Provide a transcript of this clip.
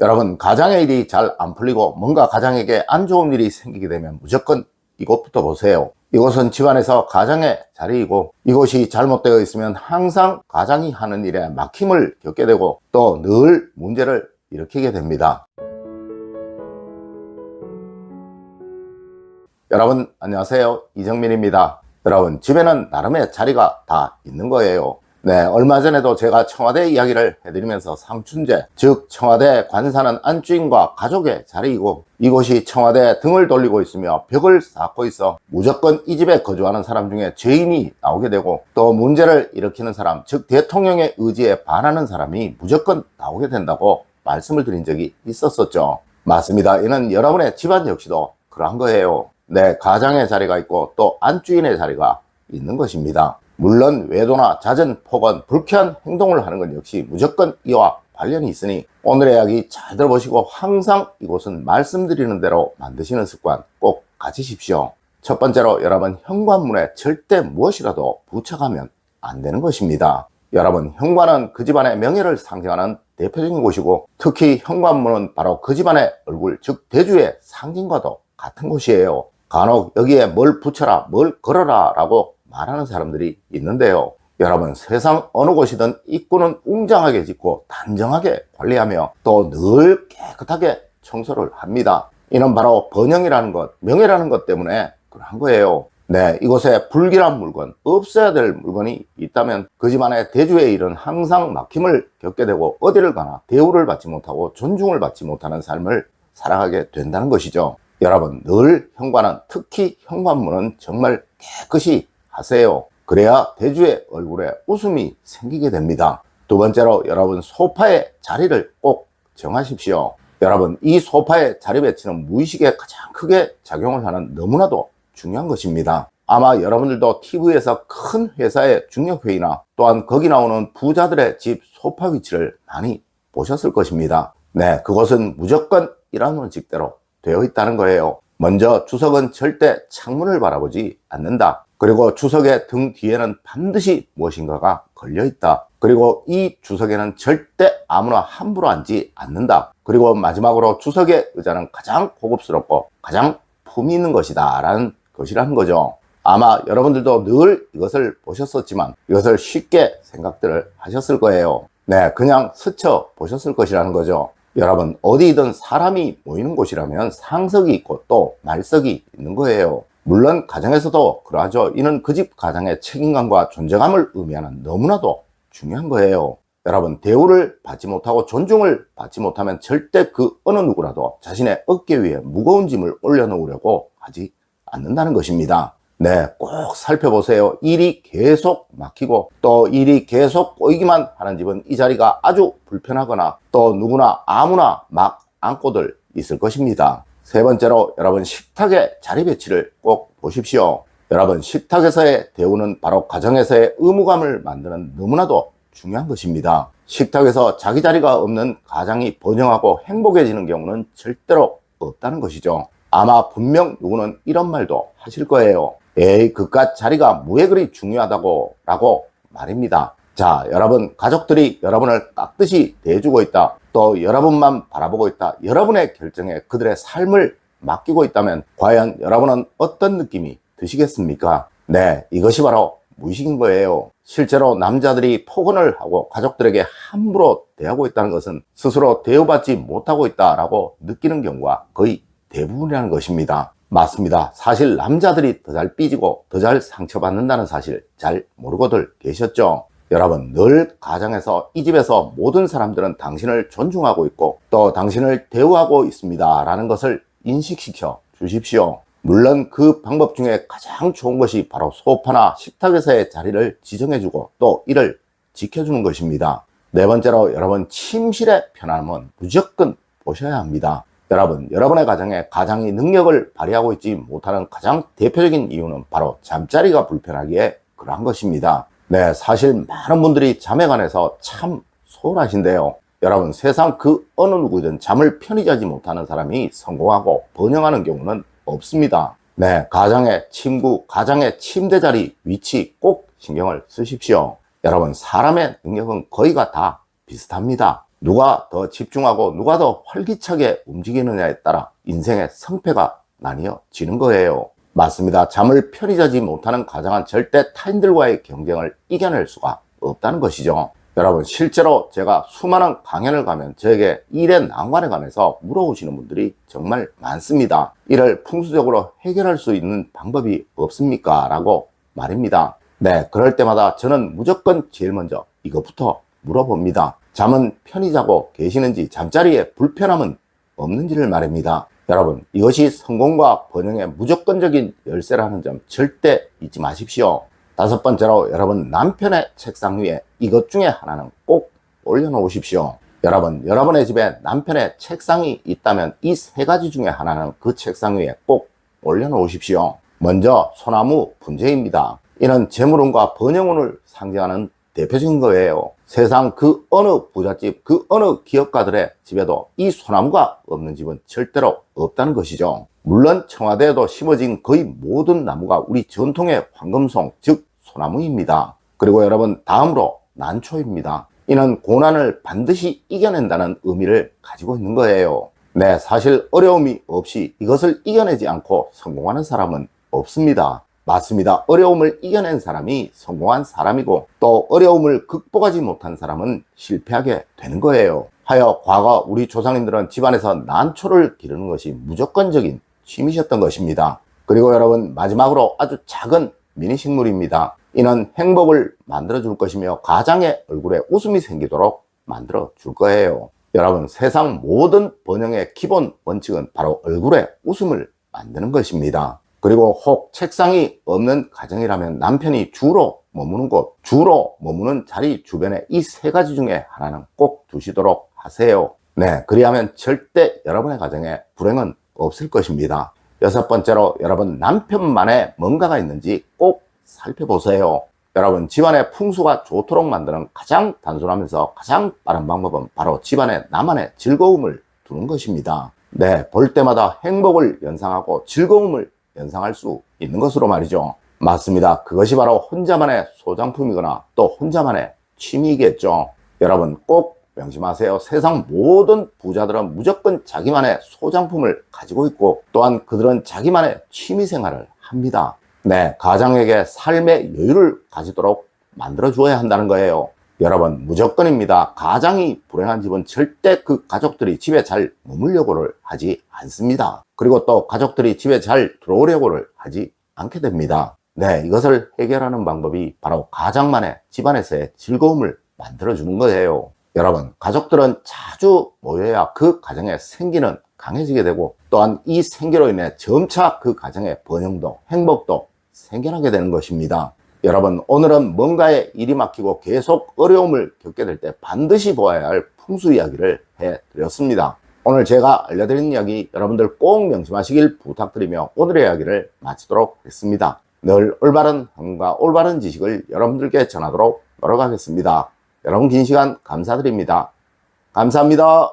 여러분, 가장의 일이 잘 안 풀리고 뭔가 가장에게 안 좋은 일이 생기게 되면 무조건 이곳부터 보세요. 이곳은 집안에서 가장의 자리이고, 이곳이 잘못되어 있으면 항상 가장이 하는 일에 막힘을 겪게 되고 또 늘 문제를 일으키게 됩니다. 여러분 안녕하세요, 이정민입니다. 여러분, 집에는 나름의 자리가 다 있는 거예요. 네, 얼마 전에도 제가 청와대 이야기를 해드리면서 상춘제, 즉 청와대 관사는 안주인과 가족의 자리이고, 이곳이 청와대 등을 돌리고 있으며 벽을 쌓고 있어 무조건 이 집에 거주하는 사람 중에 죄인이 나오게 되고, 또 문제를 일으키는 사람, 즉 대통령의 의지에 반하는 사람이 무조건 나오게 된다고 말씀을 드린 적이 있었었죠. 맞습니다. 이는 여러분의 집안 역시도 그러한 거예요. 네, 가장의 자리가 있고 또 안주인의 자리가 있는 것입니다. 물론 외도나 잦은 폭언, 불쾌한 행동을 하는 건 역시 무조건 이와 관련이 있으니 오늘의 이야기 잘 들어보시고 항상 이곳은 말씀드리는 대로 만드시는 습관 꼭 가지십시오. 첫 번째로, 여러분, 현관문에 절대 무엇이라도 부착하면 안 되는 것입니다. 여러분, 현관은 그 집안의 명예를 상징하는 대표적인 곳이고, 특히 현관문은 바로 그 집안의 얼굴, 즉 대주의 상징과도 같은 곳이에요. 간혹 여기에 뭘 붙여라, 뭘 걸어라 라고 말하는 사람들이 있는데요. 여러분, 세상 어느 곳이든 입구는 웅장하게 짓고 단정하게 관리하며 또 늘 깨끗하게 청소를 합니다. 이는 바로 번영이라는 것, 명예라는 것 때문에 그러한 거예요. 네, 이곳에 불길한 물건, 없어야 될 물건이 있다면 그 집안의 대주의 일은 항상 막힘을 겪게 되고 어디를 가나 대우를 받지 못하고 존중을 받지 못하는 삶을 살아가게 된다는 것이죠. 여러분, 늘 현관은, 특히 현관문은 정말 깨끗이 하세요. 그래야 대주의 얼굴에 웃음이 생기게 됩니다. 두 번째로, 여러분, 소파의 자리를 꼭 정하십시오. 여러분, 이 소파의 자리 배치는 무의식에 가장 크게 작용을 하는 너무나도 중요한 것입니다. 아마 여러분들도 TV에서 큰 회사의 중요회의나 또한 거기 나오는 부자들의 집 소파 위치를 많이 보셨을 것입니다. 네, 그것은 무조건 일하는 원칙대로 되어 있다는 거예요. 먼저, 주석은 절대 창문을 바라보지 않는다. 그리고 주석의 등 뒤에는 반드시 무엇인가가 걸려있다. 그리고 이 주석에는 절대 아무나 함부로 앉지 않는다. 그리고 마지막으로, 주석의 의자는 가장 고급스럽고 가장 품이 있는 것이다 라는 것이라는 거죠. 아마 여러분들도 늘 이것을 보셨었지만 이것을 쉽게 생각들을 하셨을 거예요. 네, 그냥 스쳐 보셨을 것이라는 거죠. 여러분, 어디든 사람이 모이는 곳이라면 상석이 있고 또 말석이 있는 거예요. 물론 가정에서도 그러하죠. 이는 그 집 가장의 책임감과 존재감을 의미하는 너무나도 중요한 거예요. 여러분, 대우를 받지 못하고 존중을 받지 못하면 절대 그 어느 누구라도 자신의 어깨 위에 무거운 짐을 올려놓으려고 하지 않는다는 것입니다. 네, 꼭 살펴보세요. 일이 계속 막히고 또 일이 계속 꼬이기만 하는 집은 이 자리가 아주 불편하거나 또 누구나 아무나 막 앉고들 있을 것입니다. 세 번째로, 여러분, 식탁의 자리 배치를 꼭 보십시오. 여러분, 식탁에서의 대우는 바로 가정에서의 의무감을 만드는 너무나도 중요한 것입니다. 식탁에서 자기 자리가 없는 가장이 번영하고 행복해지는 경우는 절대로 없다는 것이죠. 아마 분명 누구는 이런 말도 하실 거예요. 에이, 그깟 자리가 뭐에 그리 중요하다고 라고 말입니다. 자, 여러분, 가족들이 여러분을 깍듯이 대해주고 있다, 또 여러분만 바라보고 있다, 여러분의 결정에 그들의 삶을 맡기고 있다면 과연 여러분은 어떤 느낌이 드시겠습니까? 네, 이것이 바로 무의식인 거예요. 실제로 남자들이 폭언을 하고 가족들에게 함부로 대하고 있다는 것은 스스로 대우받지 못하고 있다라고 느끼는 경우가 거의 대부분이라는 것입니다. 맞습니다. 사실 남자들이 더 잘 삐지고 더 잘 상처받는다는 사실 잘 모르고들 계셨죠? 여러분, 늘 가정에서, 이 집에서 모든 사람들은 당신을 존중하고 있고 또 당신을 대우하고 있습니다 라는 것을 인식시켜 주십시오. 물론 그 방법 중에 가장 좋은 것이 바로 소파나 식탁에서의 자리를 지정해주고 또 이를 지켜주는 것입니다. 네 번째로, 여러분, 침실의 편안함은 무조건 보셔야 합니다. 여러분, 여러분의 가정에 가장이 능력을 발휘하고 있지 못하는 가장 대표적인 이유는 바로 잠자리가 불편하기에 그러한 것입니다. 네, 사실 많은 분들이 잠에 관해서 참 소홀하신데요. 여러분, 세상 그 어느 누구든 잠을 편히 자지 못하는 사람이 성공하고 번영하는 경우는 없습니다. 네, 가장의 침구, 가장의 침대 자리 위치 꼭 신경을 쓰십시오. 여러분, 사람의 능력은 거의가 다 비슷합니다. 누가 더 집중하고 누가 더 활기차게 움직이느냐에 따라 인생의 성패가 나뉘어지는 거예요. 맞습니다. 잠을 편히 자지 못하는 가장은 절대 타인들과의 경쟁을 이겨낼 수가 없다는 것이죠. 여러분, 실제로 제가 수많은 강연을 가면 저에게 일의 난관에 관해서 물어보시는 분들이 정말 많습니다. 이를 풍수적으로 해결할 수 있는 방법이 없습니까? 라고 말입니다. 네, 그럴 때마다 저는 무조건 제일 먼저 이것부터 물어봅니다. 잠은 편히 자고 계시는지, 잠자리에 불편함은 없는지를 말입니다. 여러분, 이것이 성공과 번영의 무조건적인 열쇠라는 점 절대 잊지 마십시오. 다섯 번째로, 여러분, 남편의 책상 위에 이것 중에 하나는 꼭 올려놓으십시오. 여러분, 여러분의 집에 남편의 책상이 있다면 이 세 가지 중에 하나는 그 책상 위에 꼭 올려놓으십시오. 먼저 소나무 분재입니다. 이는 재물운과 번영운을 상징하는 대표적인 거예요. 세상 그 어느 부잣집, 그 어느 기업가들의 집에도 이 소나무가 없는 집은 절대로 없다는 것이죠. 물론 청와대에도 심어진 거의 모든 나무가 우리 전통의 황금송, 즉 소나무입니다. 그리고 여러분, 다음으로 난초입니다. 이는 고난을 반드시 이겨낸다는 의미를 가지고 있는 거예요. 네, 사실 어려움이 없이 이것을 이겨내지 않고 성공하는 사람은 없습니다. 맞습니다. 어려움을 이겨낸 사람이 성공한 사람이고, 또 어려움을 극복하지 못한 사람은 실패하게 되는 거예요. 하여 과거 우리 조상님들은 집안에서 난초를 기르는 것이 무조건적인 취미셨던 것입니다. 그리고 여러분, 마지막으로 아주 작은 미니식물입니다. 이는 행복을 만들어 줄 것이며 가장의 얼굴에 웃음이 생기도록 만들어 줄 거예요. 여러분, 세상 모든 번영의 기본 원칙은 바로 얼굴에 웃음을 만드는 것입니다. 그리고 혹 책상이 없는 가정이라면 남편이 주로 머무는 곳, 주로 머무는 자리 주변에 이 세 가지 중에 하나는 꼭 두시도록 하세요. 네, 그리하면 절대 여러분의 가정에 불행은 없을 것입니다. 여섯 번째로, 여러분, 남편만의 뭔가가 있는지 꼭 살펴보세요. 여러분, 집안의 풍수가 좋도록 만드는 가장 단순하면서 가장 빠른 방법은 바로 집안에 나만의 즐거움을 두는 것입니다. 네, 볼 때마다 행복을 연상하고 즐거움을 연상할 수 있는 것으로 말이죠. 맞습니다. 그것이 바로 혼자만의 소장품이거나 또 혼자만의 취미이겠죠. 여러분, 꼭 명심하세요. 세상 모든 부자들은 무조건 자기만의 소장품을 가지고 있고, 또한 그들은 자기만의 취미 생활을 합니다. 네, 가장에게 삶의 여유를 가지도록 만들어 주어야 한다는 거예요. 여러분, 무조건입니다. 가장이 불행한 집은 절대 그 가족들이 집에 잘 머물려고를 하지 않습니다. 그리고 또 가족들이 집에 잘 들어오려고를 하지 않게 됩니다. 네, 이것을 해결하는 방법이 바로 가장만의 집안에서의 즐거움을 만들어주는 거예요. 여러분, 가족들은 자주 모여야 그 가정의 생기는 강해지게 되고, 또한 이 생기로 인해 점차 그 가정의 번영도 행복도 생겨나게 되는 것입니다. 여러분, 오늘은 뭔가에 일이 막히고 계속 어려움을 겪게 될 때 반드시 보아야 할 풍수 이야기를 해드렸습니다. 오늘 제가 알려드린 이야기 여러분들 꼭 명심하시길 부탁드리며 오늘의 이야기를 마치도록 하겠습니다. 늘 올바른 행동과 올바른 지식을 여러분들께 전하도록 노력하겠습니다. 여러분, 긴 시간 감사드립니다. 감사합니다.